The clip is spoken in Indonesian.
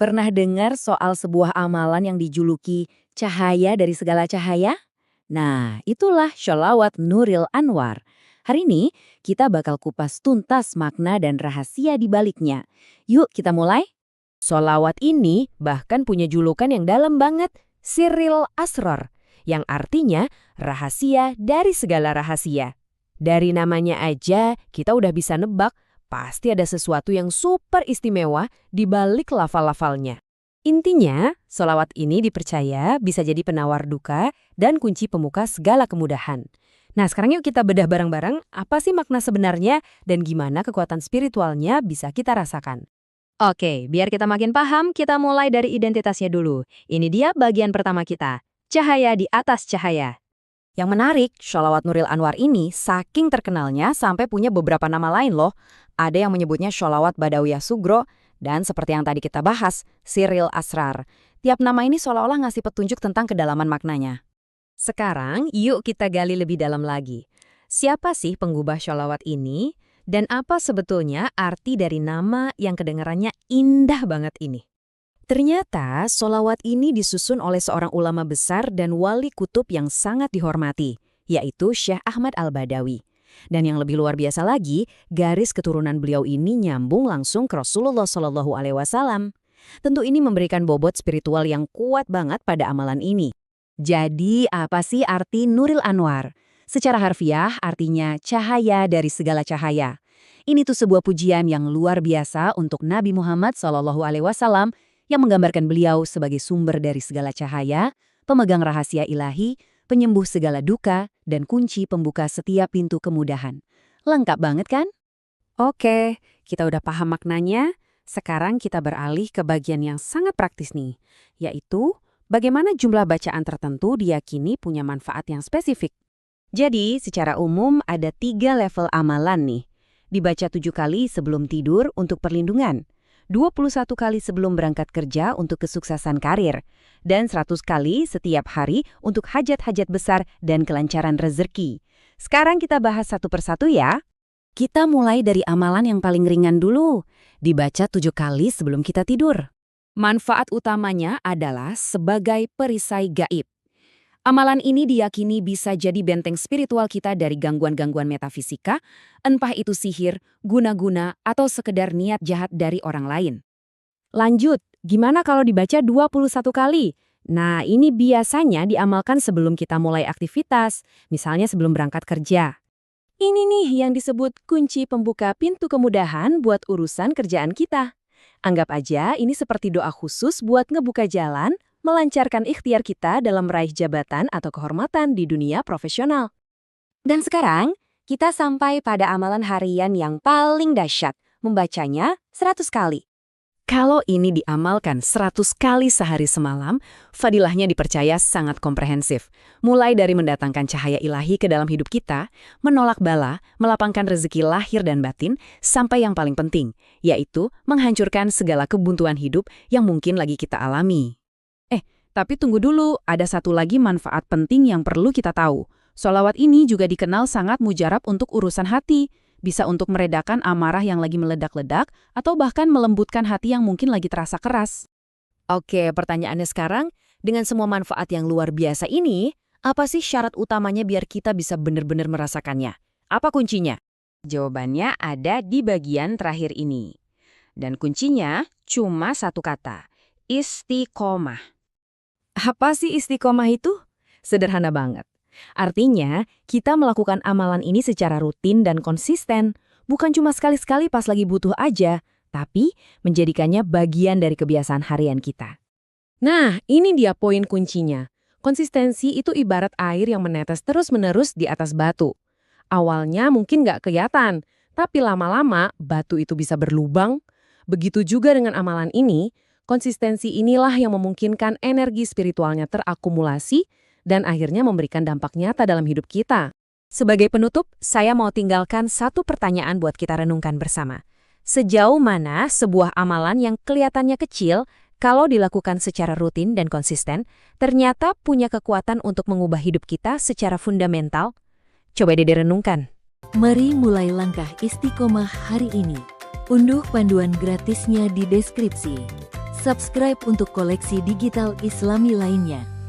Pernah dengar soal sebuah amalan yang dijuluki cahaya dari segala cahaya? Nah, itulah sholawat Nuril Anwar. Hari ini kita bakal kupas tuntas makna dan rahasia di baliknya. Yuk kita mulai. Sholawat ini bahkan punya julukan yang dalam banget, Sirril Asrar, yang artinya rahasia dari segala rahasia. Dari namanya aja kita udah bisa nebak, pasti ada sesuatu yang super istimewa di balik lafal-lafalnya. Intinya, sholawat ini dipercaya bisa jadi penawar duka dan kunci pemuka segala kemudahan. Nah, sekarang yuk kita bedah bareng-bareng apa sih makna sebenarnya dan gimana kekuatan spiritualnya bisa kita rasakan. Oke, biar kita makin paham, kita mulai dari identitasnya dulu. Ini dia bagian pertama kita, cahaya di atas cahaya. Yang menarik, sholawat Nuril Anwar ini saking terkenalnya sampai punya beberapa nama lain loh. Ada yang menyebutnya sholawat Badawiyah Sugro, dan seperti yang tadi kita bahas, Sirril Asrar. Tiap nama ini seolah-olah ngasih petunjuk tentang kedalaman maknanya. Sekarang, yuk kita gali lebih dalam lagi. Siapa sih penggubah sholawat ini? Dan apa sebetulnya arti dari nama yang kedengarannya indah banget ini? Ternyata, sholawat ini disusun oleh seorang ulama besar dan wali kutub yang sangat dihormati, yaitu Syekh Ahmad Al-Badawi. Dan yang lebih luar biasa lagi, garis keturunan beliau ini nyambung langsung ke Rasulullah SAW. Tentu ini memberikan bobot spiritual yang kuat banget pada amalan ini. Jadi, apa sih arti Nuril Anwar? Secara harfiah, artinya cahaya dari segala cahaya. Ini tuh sebuah pujian yang luar biasa untuk Nabi Muhammad SAW yang menggambarkan beliau sebagai sumber dari segala cahaya, pemegang rahasia ilahi, penyembuh segala duka, dan kunci pembuka setiap pintu kemudahan. Lengkap banget kan? Oke, kita udah paham maknanya. Sekarang kita beralih ke bagian yang sangat praktis nih, yaitu bagaimana jumlah bacaan tertentu diyakini punya manfaat yang spesifik. Jadi, secara umum ada 3 level amalan nih. Dibaca 7 kali sebelum tidur untuk perlindungan, 21 kali sebelum berangkat kerja untuk kesuksesan karir, dan 100 kali setiap hari untuk hajat-hajat besar dan kelancaran rezeki. Sekarang kita bahas satu persatu ya. Kita mulai dari amalan yang paling ringan dulu, dibaca 7 kali sebelum kita tidur. Manfaat utamanya adalah sebagai perisai gaib. Amalan ini diyakini bisa jadi benteng spiritual kita dari gangguan-gangguan metafisika, entah itu sihir, guna-guna, atau sekedar niat jahat dari orang lain. Lanjut, gimana kalau dibaca 21 kali? Nah, ini biasanya diamalkan sebelum kita mulai aktivitas, misalnya sebelum berangkat kerja. Ini nih yang disebut kunci pembuka pintu kemudahan buat urusan kerjaan kita. Anggap aja ini seperti doa khusus buat ngebuka jalan, melancarkan ikhtiar kita dalam meraih jabatan atau kehormatan di dunia profesional. Dan sekarang, kita sampai pada amalan harian yang paling dahsyat, membacanya 100 kali. Kalau ini diamalkan 100 kali sehari semalam, fadilahnya dipercaya sangat komprehensif. Mulai dari mendatangkan cahaya ilahi ke dalam hidup kita, menolak bala, melapangkan rezeki lahir dan batin, sampai yang paling penting, yaitu menghancurkan segala kebuntuan hidup yang mungkin lagi kita alami. Tapi tunggu dulu, ada satu lagi manfaat penting yang perlu kita tahu. Sholawat ini juga dikenal sangat mujarab untuk urusan hati. Bisa untuk meredakan amarah yang lagi meledak-ledak, atau bahkan melembutkan hati yang mungkin lagi terasa keras. Oke, pertanyaannya sekarang, dengan semua manfaat yang luar biasa ini, apa sih syarat utamanya biar kita bisa benar-benar merasakannya? Apa kuncinya? Jawabannya ada di bagian terakhir ini. Dan kuncinya cuma satu kata, istiqomah. Apa sih istiqomah itu? Sederhana banget. Artinya, kita melakukan amalan ini secara rutin dan konsisten, bukan cuma sekali-sekali pas lagi butuh aja, tapi menjadikannya bagian dari kebiasaan harian kita. Nah, ini dia poin kuncinya. Konsistensi itu ibarat air yang menetes terus-menerus di atas batu. Awalnya mungkin nggak kelihatan, tapi lama-lama batu itu bisa berlubang. Begitu juga dengan amalan ini, konsistensi inilah yang memungkinkan energi spiritualnya terakumulasi dan akhirnya memberikan dampak nyata dalam hidup kita. Sebagai penutup, saya mau tinggalkan satu pertanyaan buat kita renungkan bersama. Sejauh mana sebuah amalan yang kelihatannya kecil, kalau dilakukan secara rutin dan konsisten, ternyata punya kekuatan untuk mengubah hidup kita secara fundamental? Coba deh direnungkan. Mari mulai langkah istiqomah hari ini. Unduh panduan gratisnya di deskripsi. Subscribe untuk koleksi digital Islami lainnya.